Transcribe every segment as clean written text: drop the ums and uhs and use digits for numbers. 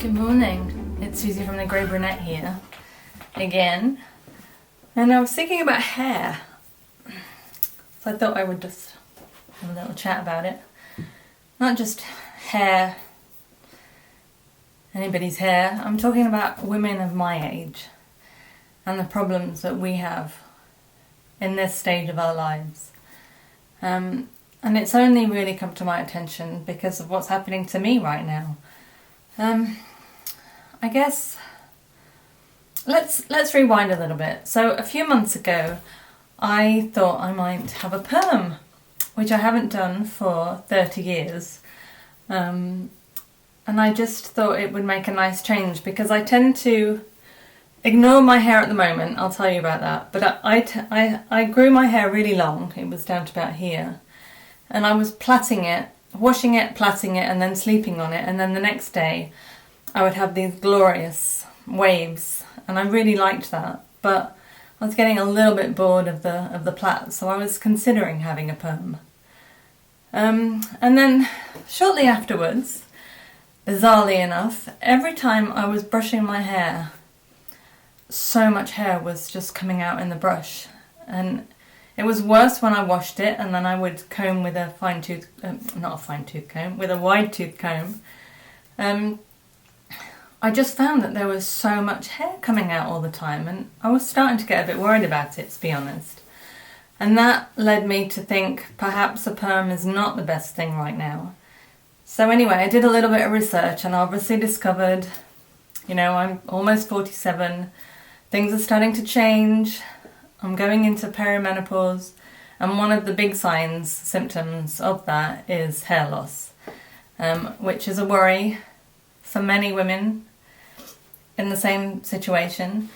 Good morning, it's Suzy from the Grey Brunette here, again, and I was thinking about hair, so I thought I would just have a little chat about it. Not just hair, anybody's hair, I'm talking about women of my age and the problems that we have in this stage of our lives. And it's only really come to my attention because of what's happening to me right now. I guess let's rewind a little bit. So a few months ago I thought I might have a perm, which I haven't done for 30 years. And I just thought it would make a nice change because I tend to ignore my hair at the moment, I'll tell you about that. But I grew my hair really long, it was down to about here. And I was plaiting it, washing it, plaiting it and then sleeping on it. And then the next day I would have these glorious waves, and I really liked that, but I was getting a little bit bored of the plait, so I was considering having a perm. And then shortly afterwards, bizarrely enough, every time I was brushing my hair, so much hair was just coming out in the brush, and it was worse when I washed it, and then I would comb with a with a wide tooth comb. I just found that there was so much hair coming out all the time, and I was starting to get a bit worried about it, to be honest. And that led me to think perhaps a perm is not the best thing right now. So anyway, I did a little bit of research and obviously discovered, I'm almost 47, things are starting to change, I'm going into peri-menopause, and one of the big symptoms of that is hair loss, which is a worry for many women in the same situation.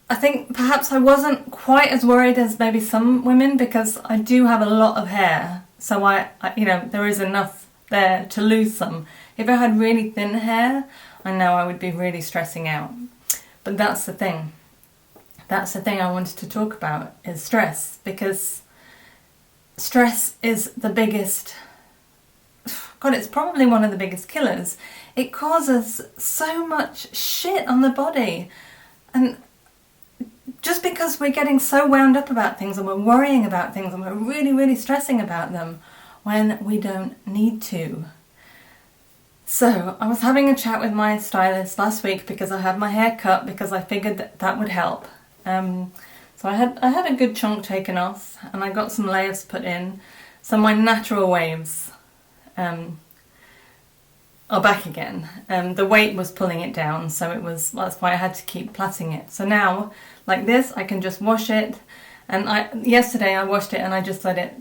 I think perhaps I wasn't quite as worried as maybe some women because I do have a lot of hair, so I there is enough there to lose some. If I had really thin hair, I know I would be really stressing out. But that's the thing. That's the thing I wanted to talk about, is stress, because stress is the biggest, God, it's probably one of the biggest killers. It causes so much shit on the body. And just because we're getting so wound up about things and we're worrying about things and we're really, really stressing about them when we don't need to. So I was having a chat with my stylist last week because I had my hair cut because I figured that would help. So I had a good chunk taken off and I got some layers put in. So my natural waves are back again. The weight was pulling it down, so that's why I had to keep plaiting it. So now, like this, I can just wash it. And yesterday I washed it and I just let it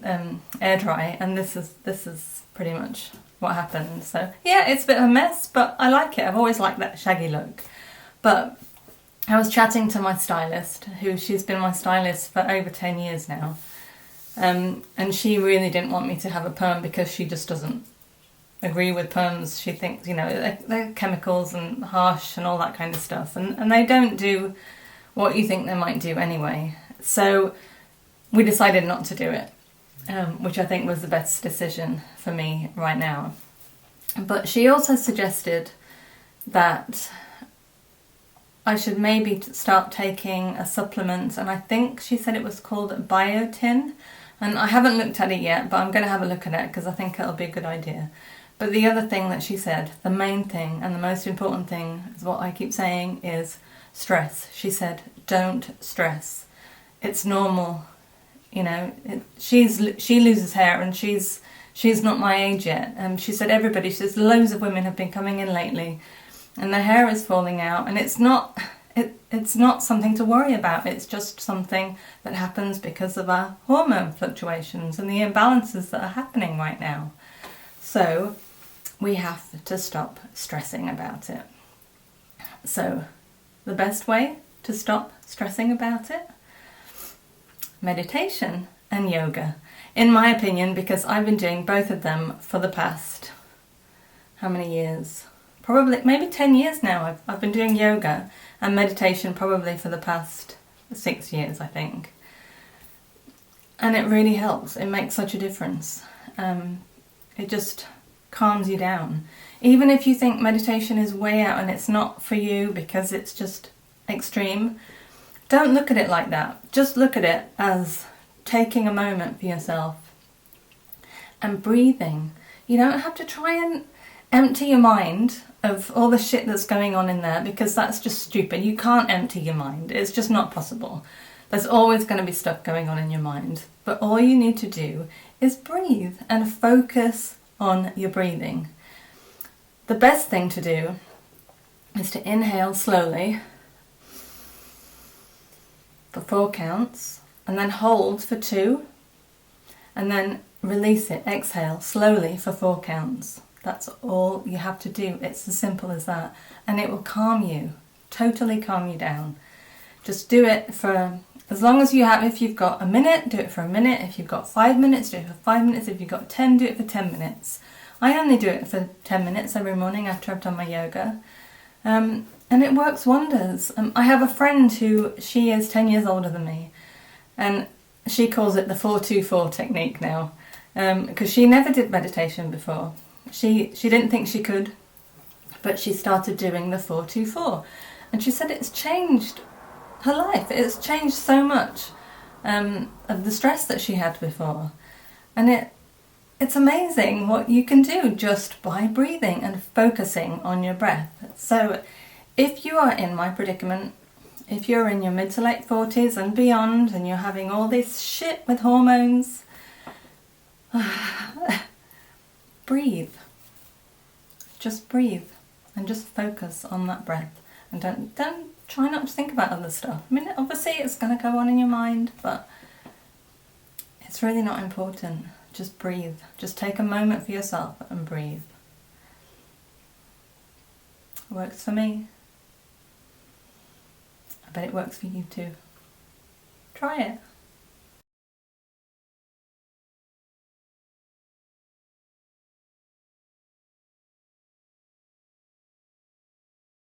air dry, and this is pretty much what happened. So yeah, it's a bit of a mess, but I like it. I've always liked that shaggy look. But I was chatting to my stylist, she's been my stylist for over 10 years now. And she really didn't want me to have a perm because she just doesn't agree with perms. She thinks, they're chemicals and harsh and all that kind of stuff. And they don't do what you think they might do anyway. So we decided not to do it, which I think was the best decision for me right now. But she also suggested that I should maybe start taking a supplement, and I think she said it was called biotin. And I haven't looked at it yet, but I'm going to have a look at it because I think it'll be a good idea. But the other thing that she said, the main thing and the most important thing, is what I keep saying, is stress. She said, don't stress. It's normal. She loses hair and she's not my age yet. She said loads of women have been coming in lately and their hair is falling out, and it's not something to worry about. It's just something that happens because of our hormone fluctuations and the imbalances that are happening right now. So we have to stop stressing about it. So the best way to stop stressing about it? Meditation and yoga. In my opinion, because I've been doing both of them for the past, how many years? Probably, maybe 10 years now. I've been doing yoga and meditation probably for the past 6 years, I think. And it really helps. It makes such a difference. It just calms you down. Even if you think meditation is way out and it's not for you because it's just extreme, don't look at it like that. Just look at it as taking a moment for yourself and breathing. You don't have to try and empty your mind of all the shit that's going on in there, because that's just stupid. You can't empty your mind. It's just not possible. There's always going to be stuff going on in your mind. But all you need to do is breathe and focus on your breathing. The best thing to do is to inhale slowly for 4 counts, and then hold for 2, and then release it, exhale slowly for 4 counts. That's all you have to do. It's as simple as that, and it will calm you, totally calm you down. Just do it for as long as you have. If you've got a minute, do it for a minute. If you've got 5 minutes, do it for 5 minutes. If you've got 10, do it for 10 minutes. I only do it for 10 minutes every morning after I've done my yoga. And it works wonders. I have a friend who, she is 10 years older than me, and she calls it the 4-2-4 technique now, because she never did meditation before. She didn't think she could, but she started doing the 4-2-4, and she said it's changed her life. It's changed so much of the stress that she had before, and it's amazing what you can do just by breathing and focusing on your breath. So if you are in my predicament, if you're in your mid to late 40s and beyond, and you're having all this shit with hormones, breathe. Just breathe and just focus on that breath. And don't try not to think about other stuff. I mean, obviously it's going to go on in your mind, but it's really not important. Just breathe. Just take a moment for yourself and breathe. It works for me. I bet it works for you too. Try it.